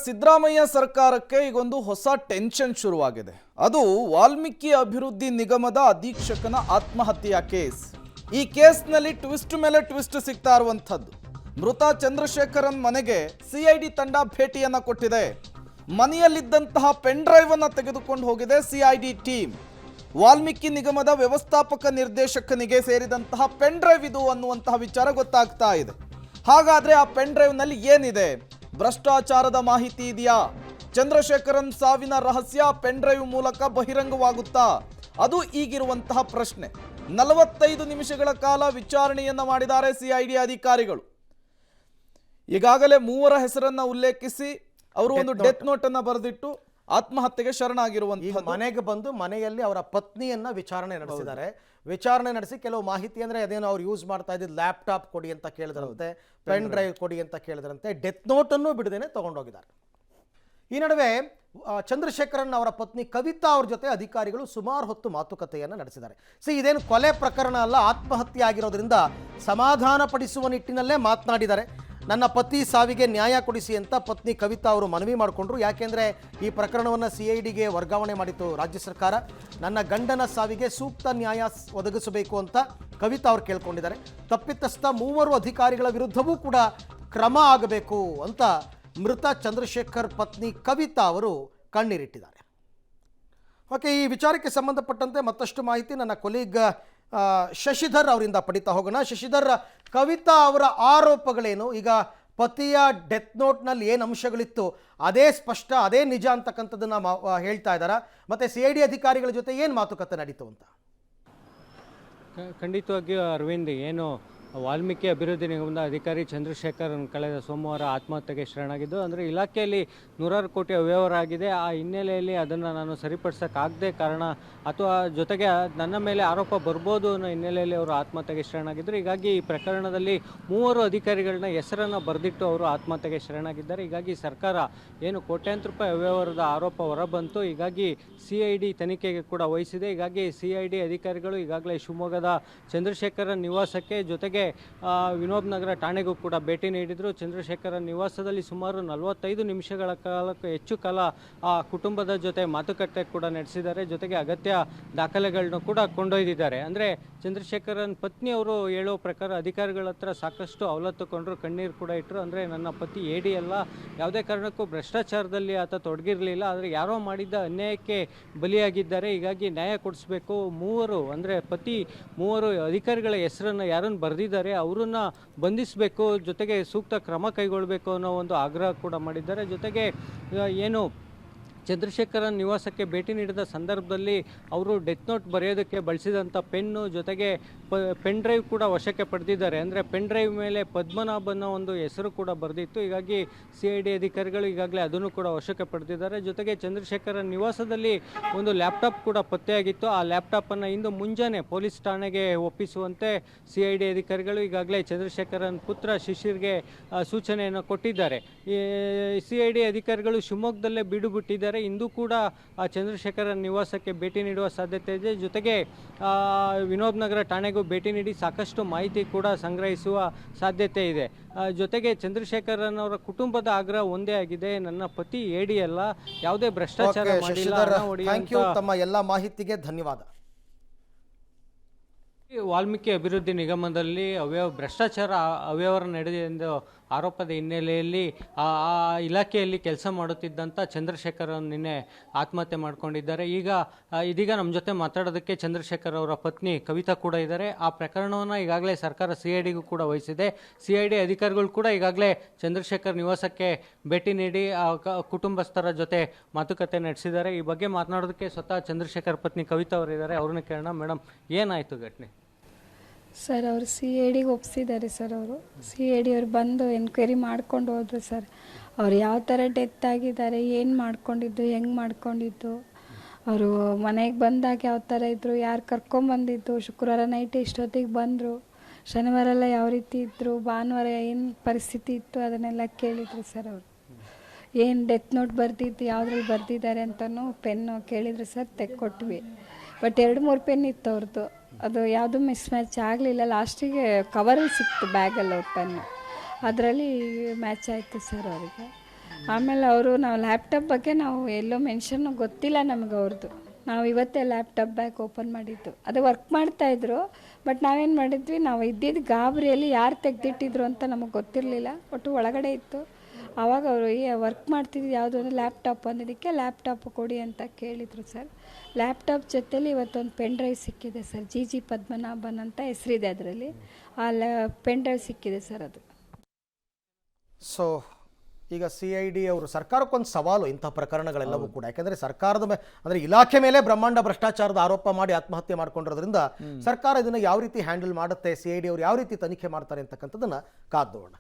ಸಿದ್ದರಾಮಯ್ಯ ಸರ್ಕಾರಕ್ಕೆ ಈಗೊಂದು ಹೊಸ ಟೆನ್ಷನ್ ಶುರುವಾಗಿದೆ. ಅದು ವಾಲ್ಮೀಕಿ ಅಭಿವೃದ್ಧಿ ನಿಗಮದ ಅಧೀಕ್ಷಕನ ಆತ್ಮಹತ್ಯೆಯ ಕೇಸ್. ಈ ಕೇಸ್ನಲ್ಲಿ ಟ್ವಿಸ್ಟ್ ಮೇಲೆ ಟ್ವಿಸ್ಟ್ ಸಿಗ್ತಾ ಇರುವಂಥದ್ದು. ಮೃತ ಚಂದ್ರಶೇಖರನ್ ಮನೆಗೆ ಸಿಐಡಿ ತಂಡ ಭೇಟಿಯನ್ನ ಕೊಟ್ಟಿದೆ. ಮನೆಯಲ್ಲಿದ್ದಂತಹ ಪೆನ್ ಡ್ರೈವ್ ಅನ್ನು ತೆಗೆದುಕೊಂಡು ಹೋಗಿದೆ ಸಿಐಡಿ ಟೀಮ್. ವಾಲ್ಮೀಕಿ ನಿಗಮದ ವ್ಯವಸ್ಥಾಪಕ ನಿರ್ದೇಶಕನಿಗೆ ಸೇರಿದಂತಹ ಪೆನ್ ಡ್ರೈವ್ ಇದು ಅನ್ನುವಂತಹ ವಿಚಾರ ಗೊತ್ತಾಗ್ತಾ ಇದೆ. ಹಾಗಾದ್ರೆ ಆ ಪೆನ್ ಡ್ರೈವ್ ನಲ್ಲಿ ಏನಿದೆ? ಭ್ರಷ್ಟಾಚಾರದ ಮಾಹಿತಿ ಇದೆಯಾ? ಚಂದ್ರಶೇಖರನ್ ಸಾವಿನ ರಹಸ್ಯ ಪೆನ್ ಡ್ರೈವ್ ಮೂಲಕ ಬಹಿರಂಗವಾಗುತ್ತಾ? ಅದು ಈಗಿರುವಂತಹ ಪ್ರಶ್ನೆ. 45 ನಿಮಿಷಗಳ ಕಾಲ ವಿಚಾರಣೆಯನ್ನ ಮಾಡಿದ್ದಾರೆ ಸಿಐಡಿ ಅಧಿಕಾರಿಗಳು. ಈಗಾಗಲೇ 3 ಹೆಸರನ್ನ ಉಲ್ಲೇಖಿಸಿ ಅವರು ಒಂದು ಡೆತ್ ನೋಟ್ ಅನ್ನ ಬರೆದಿಟ್ಟು ಆತ್ಮಹತ್ಯೆಗೆ ಶರಣಾಗಿರುವಂತಹ ಮನೆಗೆ ಬಂದು ಮನೆಯಲ್ಲಿ ಅವರ ಪತ್ನಿಯನ್ನ ವಿಚಾರಣೆ ನಡೆಸಿದ್ದಾರೆ. ವಿಚಾರಣೆ ನಡೆಸಿ ಕೆಲವು ಮಾಹಿತಿ ಅಂದ್ರೆ ಅದೇನೋ ಅವ್ರು ಯೂಸ್ ಮಾಡ್ತಾ ಇದ್ದ ಲ್ಯಾಪ್ಟಾಪ್ ಕೊಡಿ ಅಂತ ಕೇಳಿದ್ರಂತೆ, ಪೆನ್ ಡ್ರೈವ್ ಕೊಡಿ ಅಂತ ಕೇಳಿದ್ರಂತೆ, ಡೆತ್ ನೋಟ್ ಅನ್ನು ಬಿಡದೇನೆ ತಗೊಂಡೋಗಿದ್ದಾರೆ. ಈ ನಡುವೆ ಚಂದ್ರಶೇಖರನ್ ಅವರ ಪತ್ನಿ ಕವಿತಾ ಅವ್ರ ಜೊತೆ ಅಧಿಕಾರಿಗಳು ಸುಮಾರು ಹೊತ್ತು ಮಾತುಕತೆಯನ್ನು ನಡೆಸಿದ್ದಾರೆ. ಇದೇನು ಕೊಲೆ ಪ್ರಕರಣ ಅಲ್ಲ, ಆತ್ಮಹತ್ಯೆ ಆಗಿರೋದ್ರಿಂದ ಸಮಾಧಾನ ಪಡಿಸುವ ನಿಟ್ಟಿನಲ್ಲೇ ಮಾತನಾಡಿದ್ದಾರೆ. ನನ್ನ ಪತಿ ಸಾವಿಗೆ ನ್ಯಾಯ ಕೊಡಿಸಿ ಅಂತ ಪತ್ನಿ ಕವಿತಾ ಅವರು ಮನವಿ ಮಾಡಿಕೊಂಡ್ರು. ಯಾಕೆಂದರೆ ಈ ಪ್ರಕರಣವನ್ನು ಸಿಐಡಿಗೆ ವರ್ಗಾವಣೆ ಮಾಡಿತ್ತು ರಾಜ್ಯ ಸರ್ಕಾರ. ನನ್ನ ಗಂಡನ ಸಾವಿಗೆ ಸೂಕ್ತ ನ್ಯಾಯ ಒದಗಿಸಬೇಕು ಅಂತ ಕವಿತಾ ಅವರು ಕೇಳ್ಕೊಂಡಿದ್ದಾರೆ. ತಪ್ಪಿತಸ್ಥ 3 ಅಧಿಕಾರಿಗಳ ವಿರುದ್ಧವೂ ಕೂಡ ಕ್ರಮ ಆಗಬೇಕು ಅಂತ ಮೃತ ಚಂದ್ರಶೇಖರ್ ಪತ್ನಿ ಕವಿತಾ ಅವರು ಕಣ್ಣೀರಿಟ್ಟಿದ್ದಾರೆ. ಓಕೆ, ಈ ವಿಚಾರಕ್ಕೆ ಸಂಬಂಧಪಟ್ಟಂತೆ ಮತ್ತಷ್ಟು ಮಾಹಿತಿ ನನ್ನ ಕೊಲೀಗ್ ಶಶಿಧರ್ ಅವರಿಂದ ಪಡಿತಾ ಹೋಗೋಣ. ಶಶಿಧರ್, ಕವಿತಾ ಅವರ ಆರೋಪಗಳೇನು? ಈಗ ಪತಿಯ ಡೆತ್ ನೋಟ್ನಲ್ಲಿ ಏನು ಅಂಶಗಳಿತ್ತು ಅದೇ ಸ್ಪಷ್ಟ, ಅದೇ ನಿಜ ಅಂತಕ್ಕಂಥದ್ದನ್ನು ಹೇಳ್ತಾ ಇದ್ದಾರಾ? ಮತ್ತು ಸಿಐಡಿ ಅಧಿಕಾರಿಗಳ ಜೊತೆ ಏನು ಮಾತುಕತೆ ನಡೀತು ಅಂತ? ಖಂಡಿತವಾಗಿಯೂ ಅರವಿಂದ್, ಏನು ವಾಲ್ಮೀಕಿ ಅಭಿವೃದ್ಧಿ ನಿಗಮದ ಅಧಿಕಾರಿ ಚಂದ್ರಶೇಖರ್ ಕಳೆದ ಸೋಮವಾರ ಆತ್ಮಹತ್ಯೆಗೆ ಶರಣಾಗಿದ್ದು, ಅಂದರೆ ಇಲಾಖೆಯಲ್ಲಿ 100 ಕೋಟಿ ಅವ್ಯವಹಾರ ಆಗಿದೆ. ಆ ಹಿನ್ನೆಲೆಯಲ್ಲಿ ಅದನ್ನು ನಾನು ಸರಿಪಡಿಸೋಕ್ಕಾಗದೆ ಕಾರಣ ಅಥವಾ ಜೊತೆಗೆ ನನ್ನ ಮೇಲೆ ಆರೋಪ ಬರ್ಬೋದು ಅನ್ನೋ ಹಿನ್ನೆಲೆಯಲ್ಲಿ ಅವರು ಆತ್ಮಹತ್ಯೆಗೆ ಶರಣಾಗಿದ್ದರು. ಹೀಗಾಗಿ ಈ ಪ್ರಕರಣದಲ್ಲಿ 3 ಅಧಿಕಾರಿಗಳನ್ನ ಹೆಸರನ್ನು ಬರೆದಿಟ್ಟು ಅವರು ಆತ್ಮಹತ್ಯೆಗೆ ಶರಣಾಗಿದ್ದಾರೆ. ಹೀಗಾಗಿ ಸರ್ಕಾರ ಏನು ಕೋಟ್ಯಾಂತರ ರೂಪಾಯಿ ಅವ್ಯವಹಾರದ ಆರೋಪ ಹೊರಬಂತು. ಹೀಗಾಗಿ ಸಿಐಡಿ ತನಿಖೆಗೆ ಕೂಡ ವಹಿಸಿದೆ. ಹೀಗಾಗಿ ಸಿಐಡಿ ಅಧಿಕಾರಿಗಳು ಈಗಾಗಲೇ ಶಿವಮೊಗ್ಗದ ಚಂದ್ರಶೇಖರನ್ ನಿವಾಸಕ್ಕೆ ಜೊತೆಗೆ ವಿನೋದ್ ನಗರ ಠಾಣೆಗೂ ಕೂಡ ಭೇಟಿ ನೀಡಿದರು. ಚಂದ್ರಶೇಖರನ್ ನಿವಾಸದಲ್ಲಿ ಸುಮಾರು 45 ನಿಮಿಷಗಳ ಕಾಲಕ್ಕೂ ಹೆಚ್ಚು ಕಾಲ ಆ ಕುಟುಂಬದ ಜೊತೆ ಮಾತುಕತೆ ಕೂಡ ನಡೆಸಿದ್ದಾರೆ. ಜೊತೆಗೆ ಅಗತ್ಯ ದಾಖಲೆಗಳನ್ನು ಕೂಡ ಕೊಂಡೊಯ್ದಿದ್ದಾರೆ. ಅಂದರೆ ಚಂದ್ರಶೇಖರನ್ ಪತ್ನಿಯವರು ಹೇಳೋ ಪ್ರಕಾರ ಅಧಿಕಾರಿಗಳ ಹತ್ರ ಸಾಕಷ್ಟು ಅವಲತ್ತುಕೊಂಡ್ರು, ಕಣ್ಣೀರು ಕೂಡ ಇಟ್ಟರು. ಅಂದರೆ ನನ್ನ ಪತಿ ಎಡಿ ಅಲ್ಲ, ಯಾವುದೇ ಕಾರಣಕ್ಕೂ ಭ್ರಷ್ಟಾಚಾರದಲ್ಲಿ ಆತ ತೊಡಗಿರಲಿಲ್ಲ, ಆದರೆ ಯಾರೋ ಮಾಡಿದ್ದ ಅನ್ಯಾಯಕ್ಕೆ ಬಲಿಯಾಗಿದ್ದಾರೆ. ಹೀಗಾಗಿ ನ್ಯಾಯ ಕೊಡಿಸ್ಬೇಕು. 3 ಅಂದರೆ ಪತಿ 3 ಅಧಿಕಾರಿಗಳ ಹೆಸರನ್ನು ಯಾರನ್ನು ಬರೆದಿದ್ದಾರೆ ಅವರನ್ನು ಬಂಧಿಸಬೇಕು, ಜೊತೆಗೆ ಸೂಕ್ತ ಕ್ರಮ ಕೈಗೊಳ್ಳಬೇಕು ಅನ್ನೋ ಒಂದು ಆಗ್ರಹ ಕೂಡ ಮಾಡಿದ್ದಾರೆ. ಜೊತೆಗೆ ಏನು ಚಂದ್ರಶೇಖರನ್ ನಿವಾಸಕ್ಕೆ ಭೇಟಿ ನೀಡಿದ ಸಂದರ್ಭದಲ್ಲಿ ಅವರು ಡೆತ್ ನೋಟ್ ಬರೆಯೋದಕ್ಕೆ ಬಳಸಿದಂಥ ಪೆನ್ನು ಜೊತೆಗೆ ಪೆನ್ ಡ್ರೈವ್ ಕೂಡ ವಶಕ್ಕೆ ಪಡೆದಿದ್ದಾರೆ. ಅಂದರೆ ಪೆನ್ ಡ್ರೈವ್ ಮೇಲೆ ಪದ್ಮನಾಭನ ಒಂದು ಹೆಸರು ಕೂಡ ಬರೆದಿತ್ತು. ಹೀಗಾಗಿ ಸಿಐಡಿ ಅಧಿಕಾರಿಗಳು ಈಗಾಗಲೇ ಅದನ್ನು ಕೂಡ ವಶಕ್ಕೆ ಪಡೆದಿದ್ದಾರೆ. ಜೊತೆಗೆ ಚಂದ್ರಶೇಖರನ್ ನಿವಾಸದಲ್ಲಿ ಒಂದು ಲ್ಯಾಪ್ಟಾಪ್ ಕೂಡ ಪತ್ತೆಯಾಗಿತ್ತು. ಆ ಲ್ಯಾಪ್ಟಾಪನ್ನು ಇಂದು ಮುಂಜಾನೆ ಪೊಲೀಸ್ ಠಾಣೆಗೆ ಒಪ್ಪಿಸುವಂತೆ ಸಿಐಡಿ ಅಧಿಕಾರಿಗಳು ಈಗಾಗಲೇ ಚಂದ್ರಶೇಖರನ್ ಪುತ್ರ ಶಿಶಿರ್ಗೆ ಸೂಚನೆಯನ್ನು ಕೊಟ್ಟಿದ್ದಾರೆ. ಈ ಸಿಐಡಿ ಅಧಿಕಾರಿಗಳು ಶಿವಮೊಗ್ಗದಲ್ಲೇ ಬೀಡು ಬಿಟ್ಟಿದ್ದಾರೆ. ಇಂದು ಕೂಡ ಚಂದ್ರಶೇಖರನ್ ನಿವಾಸಕ್ಕೆ ಭೇಟಿ ನೀಡುವ ಸಾಧ್ಯತೆ ಇದೆ. ಜೊತೆಗೆ ವಿನೋದ್ ನಗರ ಠಾಣೆಗೂ ಭೇಟಿ ನೀಡಿ ಸಾಕಷ್ಟು ಮಾಹಿತಿ ಕೂಡ ಸಂಗ್ರಹಿಸುವ ಸಾಧ್ಯತೆ ಇದೆ. ಜೊತೆಗೆ ಚಂದ್ರಶೇಖರನ್ ಅವರ ಕುಟುಂಬದ ಆಗ್ರಹ ಒಂದೇ ಆಗಿದೆ, ನನ್ನ ಪತಿ ಎಡಿ ಅಲ್ಲ, ಯಾವುದೇ ಭ್ರಷ್ಟಾಚಾರ ಮಾಡಿಲ್ಲ. ತಮ್ಮ ಎಲ್ಲ ಮಾಹಿತಿಗೆ ಧನ್ಯವಾದ. ವಾಲ್ಮೀಕಿ ಅಭಿವೃದ್ಧಿ ನಿಗಮದಲ್ಲಿ ಭ್ರಷ್ಟಾಚಾರ ಅವ್ಯವಹಾರ ನಡೆದಿದೆ ಎಂದು ಆರೋಪದ ಹಿನ್ನೆಲೆಯಲ್ಲಿ ಆ ಇಲಾಖೆಯಲ್ಲಿ ಕೆಲಸ ಮಾಡುತ್ತಿದ್ದಂಥ ಚಂದ್ರಶೇಖರ್ ನಿನ್ನೆ ಆತ್ಮಹತ್ಯೆ ಮಾಡಿಕೊಂಡಿದ್ದಾರೆ. ಇದೀಗ ನಮ್ಮ ಜೊತೆ ಮಾತಾಡೋದಕ್ಕೆ ಚಂದ್ರಶೇಖರ್ ಅವರ ಪತ್ನಿ ಕವಿತಾ ಕೂಡ ಇದ್ದಾರೆ. ಆ ಪ್ರಕರಣವನ್ನು ಈಗಾಗಲೇ ಸರ್ಕಾರ ಸಿಐಡಿಗೂ ಕೂಡ ವಹಿಸಿದೆ. ಸಿಐಡಿ ಅಧಿಕಾರಿಗಳು ಕೂಡ ಈಗಾಗಲೇ ಚಂದ್ರಶೇಖರ್ ನಿವಾಸಕ್ಕೆ ಭೇಟಿ ನೀಡಿ ಕುಟುಂಬಸ್ಥರ ಜೊತೆ ಮಾತುಕತೆ ನಡೆಸಿದ್ದಾರೆ. ಈ ಬಗ್ಗೆ ಮಾತನಾಡೋದಕ್ಕೆ ಸ್ವತಃ ಚಂದ್ರಶೇಖರ್ ಪತ್ನಿ ಕವಿತಾ ಅವರು ಇದ್ದಾರೆ. ಅವ್ರನ್ನ ಕೇಳೋಣ. ಮೇಡಮ್, ಏನಾಯಿತು ಘಟನೆ? ಸರ್, ಅವರು ಸಿಐಡಿಗೆ ಒಪ್ಪಿಸಿದ್ದಾರೆ ಸರ್. ಅವರು ಸಿಐಡಿ ಅವ್ರು ಬಂದು ಎನ್ಕ್ವೈರಿ ಮಾಡ್ಕೊಂಡು ಹೋದ್ರು ಸರ್. ಅವ್ರು ಯಾವ ಥರ ಡೆತ್ ಆಗಿದ್ದಾರೆ, ಏನು ಮಾಡ್ಕೊಂಡಿದ್ದು, ಹೆಂಗೆ ಮಾಡ್ಕೊಂಡಿದ್ದು, ಅವರು ಮನೆಗೆ ಬಂದಾಗ ಯಾವ ಥರ ಇದ್ದರು, ಯಾರು ಕರ್ಕೊಂಬಂದಿದ್ದು, ಶುಕ್ರವಾರ ನೈಟ್ ಇಷ್ಟೊತ್ತಿಗೆ ಬಂದರು, ಶನಿವಾರ ಎಲ್ಲ ಯಾವ ರೀತಿ ಇದ್ದರು, ಭಾನುವಾರ ಏನು ಪರಿಸ್ಥಿತಿ ಇತ್ತು ಅದನ್ನೆಲ್ಲ ಕೇಳಿದರು ಸರ್. ಅವರು ಏನು ಡೆತ್ ನೋಟ್ ಬರ್ದಿದ್ದು, ಯಾವುದ್ರಲ್ಲಿ ಬರ್ದಿದ್ದಾರೆ ಅಂತಲೂ ಪೆನ್ನು ಕೇಳಿದ್ರು ಸರ್. ತೆಕ್ಕೊಟ್ವಿ. ಬಟ್ 2-3 ಪೆನ್ ಇತ್ತು ಅವ್ರದ್ದು. ಅದು ಯಾವುದೂ ಮಿಸ್ ಮ್ಯಾಚ್ ಆಗಲಿಲ್ಲ. ಲಾಸ್ಟಿಗೆ ಕವರಲ್ಲಿ ಸಿಕ್ತು ಬ್ಯಾಗಲ್ಲಿ ಅವ್ರ ಪೆನ್ನು, ಅದರಲ್ಲಿ ಮ್ಯಾಚ್ ಆಯಿತು ಸರ್ ಅವರಿಗೆ. ಆಮೇಲೆ ಅವರು ನಾವು ಲ್ಯಾಪ್ಟಾಪ್ ಬಗ್ಗೆ ನಾವು ಎಲ್ಲೋ ಮೆನ್ಷನ್ ಗೊತ್ತಿಲ್ಲ ನಮಗೆ ಅವ್ರದ್ದು. ನಾವು ಇವತ್ತೇ ಲ್ಯಾಪ್ಟಾಪ್ ಬ್ಯಾಗ್ ಓಪನ್ ಮಾಡಿದ್ದು. ಅದು ವರ್ಕ್ ಮಾಡ್ತಾಯಿದ್ರು, ಬಟ್ ನಾವೇನು ಮಾಡಿದ್ವಿ, ನಾವು ಇದ್ದಿದ್ದು ಗಾಬರಿಯಲ್ಲಿ ಯಾರು ತೆಗೆದಿಟ್ಟಿದ್ರು ಅಂತ ನಮಗೆ ಗೊತ್ತಿರಲಿಲ್ಲ. ಒಟ್ಟು ಒಳಗಡೆ ಇತ್ತು. ಆವಾಗ ಅವರು ವರ್ಕ್ ಮಾಡ್ತಿದ್ದು ಯಾವುದು ಅಂದರೆ ಲ್ಯಾಪ್ಟಾಪ್ ಅಂದಿದ್ದಕ್ಕೆ ಲ್ಯಾಪ್ಟಾಪ್ ಕೊಡಿ ಅಂತ ಕೇಳಿದರು ಸರ್. ಲ್ಯಾಪ್ಟಾಪ್ ಜೊತೆಲಿ ಇವತ್ತೊಂದು ಪೆನ್ ಡ್ರೈವ್ ಸಿಕ್ಕಿದೆ ಸರ್. ಜಿ ಪದ್ಮನಾಭನ್ ಅಂತ ಹೆಸರಿದೆ ಅದರಲ್ಲಿ. ಆ ಪೆನ್ ಡ್ರೈವ್ ಸಿಕ್ಕಿದೆ ಸರ್ ಅದು. ಸೊ ಈಗ CID ಅವರು ಸರ್ಕಾರಕ್ಕೊಂದು ಸವಾಲು ಇಂಥ ಪ್ರಕರಣಗಳೆಲ್ಲವೂ ಕೂಡ. ಯಾಕೆಂದರೆ ಸರ್ಕಾರದ ಅಂದರೆ ಇಲಾಖೆ ಮೇಲೆ ಬ್ರಹ್ಮಾಂಡ ಭ್ರಷ್ಟಾಚಾರದ ಆರೋಪ ಮಾಡಿ ಆತ್ಮಹತ್ಯೆ ಮಾಡ್ಕೊಂಡಿರೋದ್ರಿಂದ ಸರ್ಕಾರ ಇದನ್ನು ಯಾವ ರೀತಿ ಹ್ಯಾಂಡಲ್ ಮಾಡುತ್ತೆ, CID ಅವರು ಯಾವ ರೀತಿ ತನಿಖೆ ಮಾಡ್ತಾರೆ ಅಂತಕ್ಕಂಥದ್ದನ್ನು ಕಾದು ನೋಡೋಣ.